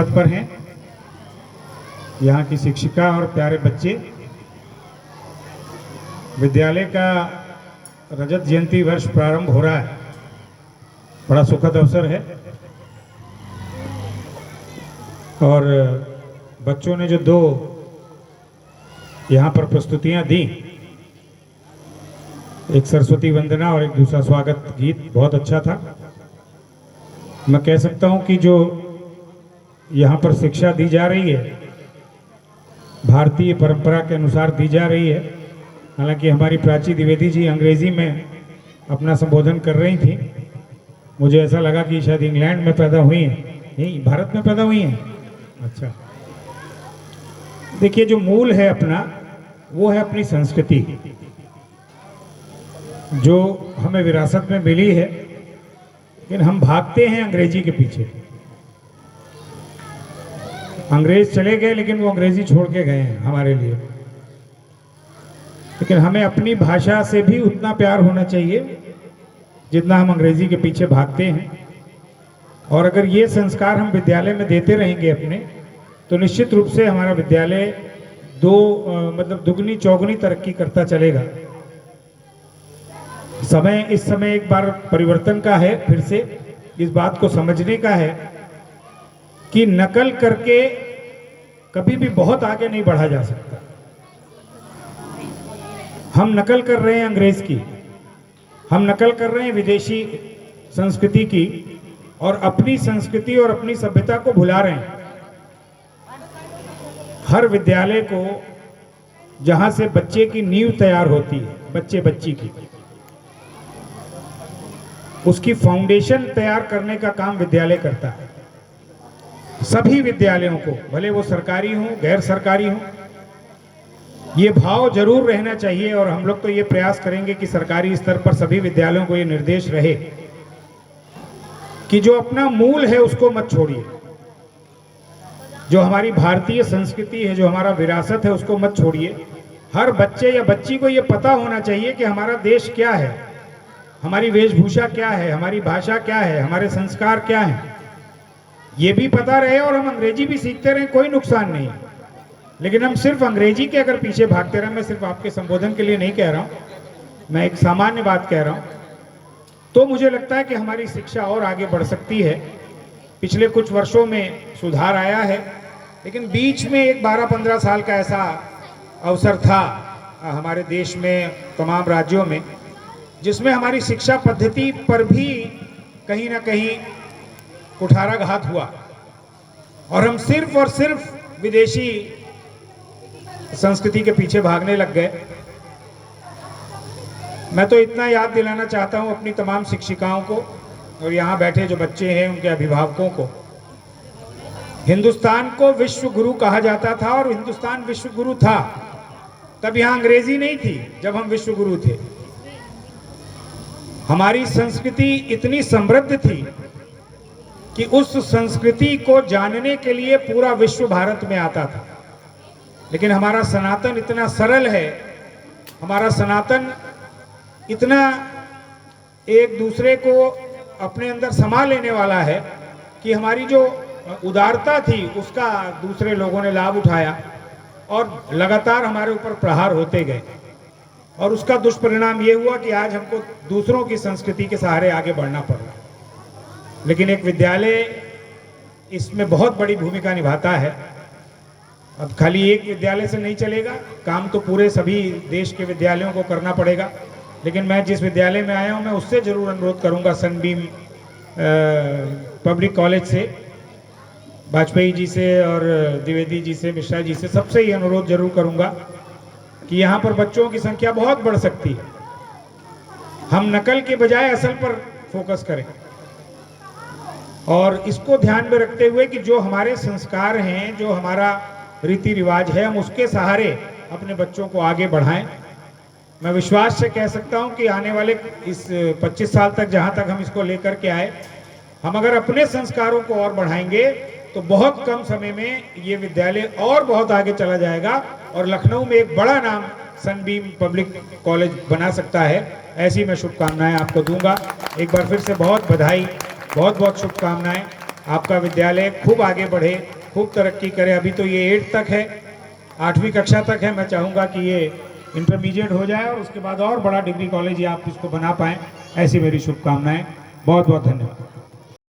पद पर हैं, यहाँ की शिक्षिका और प्यारे बच्चे। विद्यालय का रजत जयंती वर्ष प्रारंभ हो रहा है, बड़ा सुखद अवसर है। और बच्चों ने जो दो यहाँ पर प्रस्तुतियाँ दी, एक सरस्वती वंदना और एक दूसरा स्वागत गीत, बहुत अच्छा था। मैं कह सकता हूँ कि जो यहाँ पर शिक्षा दी जा रही है, भारतीय परंपरा के अनुसार दी जा रही है। हालांकि हमारी प्राची द्विवेदी जी अंग्रेजी में अपना संबोधन कर रही थी, मुझे ऐसा लगा कि शायद इंग्लैंड में पैदा हुई हैं, नहीं भारत में पैदा हुई हैं। अच्छा, देखिए जो मूल है अपना, वो है अपनी संस्कृति जो हमें विरासत में मिली है, लेकिन हम भागते हैं अंग्रेजी के पीछे। अंग्रेज चले गए लेकिन वो अंग्रेजी छोड़ के गए हैं हमारे लिए। लेकिन हमें अपनी भाषा से भी उतना प्यार होना चाहिए जितना हम अंग्रेजी के पीछे भागते हैं। और अगर ये संस्कार हम विद्यालय में देते रहेंगे अपने, तो निश्चित रूप से हमारा विद्यालय मतलब दुगनी चौगुनी तरक्की करता चलेगा। इस समय एक बार परिवर्तन का है, फिर से इस बात को समझने का है कि नकल करके कभी भी बहुत आगे नहीं बढ़ा जा सकता। हम नकल कर रहे हैं अंग्रेज की, हम नकल कर रहे हैं विदेशी संस्कृति की, और अपनी संस्कृति और अपनी सभ्यता को भुला रहे हैं। हर विद्यालय को जहां से बच्चे की नींव तैयार होती है, बच्चे बच्ची की, उसकी फाउंडेशन तैयार करने का काम विद्यालय करता है। सभी विद्यालयों को, भले वो सरकारी हों गैर सरकारी हों, ये भाव जरूर रहना चाहिए। और हम लोग तो ये प्रयास करेंगे कि सरकारी स्तर पर सभी विद्यालयों को ये निर्देश रहे कि जो अपना मूल है उसको मत छोड़िए, जो हमारी भारतीय संस्कृति है, जो हमारा विरासत है, उसको मत छोड़िए। हर बच्चे या बच्ची को ये पता होना चाहिए कि हमारा देश क्या है, हमारी वेशभूषा क्या है, हमारी भाषा क्या है, हमारे संस्कार क्या हैं, ये भी पता रहे। और हम अंग्रेजी भी सीखते रहें, कोई नुकसान नहीं। लेकिन हम सिर्फ अंग्रेजी के अगर पीछे भागते रहें, मैं सिर्फ आपके संबोधन के लिए नहीं कह रहा हूँ, मैं एक सामान्य बात कह रहा हूँ, तो मुझे लगता है कि हमारी शिक्षा और आगे बढ़ सकती है। पिछले कुछ वर्षों में सुधार आया है, लेकिन बीच में एक 12-15 साल का ऐसा अवसर था हमारे देश में, तमाम राज्यों में, जिसमें हमारी शिक्षा पद्धति पर भी कहीं ना कहीं कुठाराघात हुआ और हम सिर्फ और सिर्फ विदेशी संस्कृति के पीछे भागने लग गए। मैं तो इतना याद दिलाना चाहता हूं अपनी तमाम शिक्षिकाओं को और यहाँ बैठे जो बच्चे हैं उनके अभिभावकों को, हिंदुस्तान को विश्व गुरु कहा जाता था और हिंदुस्तान विश्व गुरु था। तब यहाँ अंग्रेजी नहीं थी जब हम विश्व गुरु थे। हमारी संस्कृति इतनी समृद्ध थी कि उस संस्कृति को जानने के लिए पूरा विश्व भारत में आता था। लेकिन हमारा सनातन इतना सरल है, हमारा सनातन इतना एक दूसरे को अपने अंदर समा लेने वाला है कि हमारी जो उदारता थी उसका दूसरे लोगों ने लाभ उठाया और लगातार हमारे ऊपर प्रहार होते गए। और उसका दुष्परिणाम ये हुआ कि आज हमको दूसरों की संस्कृति के सहारे आगे बढ़ना पड़ रहा है। लेकिन एक विद्यालय इसमें बहुत बड़ी भूमिका निभाता है। अब खाली एक विद्यालय से नहीं चलेगा, काम तो पूरे सभी देश के विद्यालयों को करना पड़ेगा। लेकिन मैं जिस विद्यालय में आया हूँ, मैं उससे जरूर अनुरोध करूँगा, सनबीम पब्लिक कॉलेज से, वाजपेयी जी से और द्विवेदी जी से, मिश्रा जी से, सबसे ही अनुरोध जरूर करूँगा कि यहाँ पर बच्चों की संख्या बहुत बढ़ सकती है। हम नकल के बजाय असल पर फोकस करें और इसको ध्यान में रखते हुए कि जो हमारे संस्कार हैं, जो हमारा रीति रिवाज है, हम उसके सहारे अपने बच्चों को आगे बढ़ाएं। मैं विश्वास से कह सकता हूं कि आने वाले इस 25 साल तक, जहां तक हम इसको लेकर के आए, हम अगर अपने संस्कारों को और बढ़ाएंगे तो बहुत कम समय में ये विद्यालय और बहुत आगे चला जाएगा और लखनऊ में एक बड़ा नाम सनबीम पब्लिक कॉलेज बना सकता है। ऐसी मैं शुभकामनाएं आपको दूंगा। एक बार फिर से बहुत बधाई, बहुत बहुत शुभकामनाएं। आपका विद्यालय खूब आगे बढ़े, खूब तरक्की करे। अभी तो ये 8 तक है, 8वीं कक्षा तक है। मैं चाहूँगा कि ये इंटरमीडिएट हो जाए और उसके बाद और बड़ा डिग्री कॉलेज या आप इसको बना पाएँ, ऐसी मेरी शुभकामनाएं। बहुत बहुत धन्यवाद।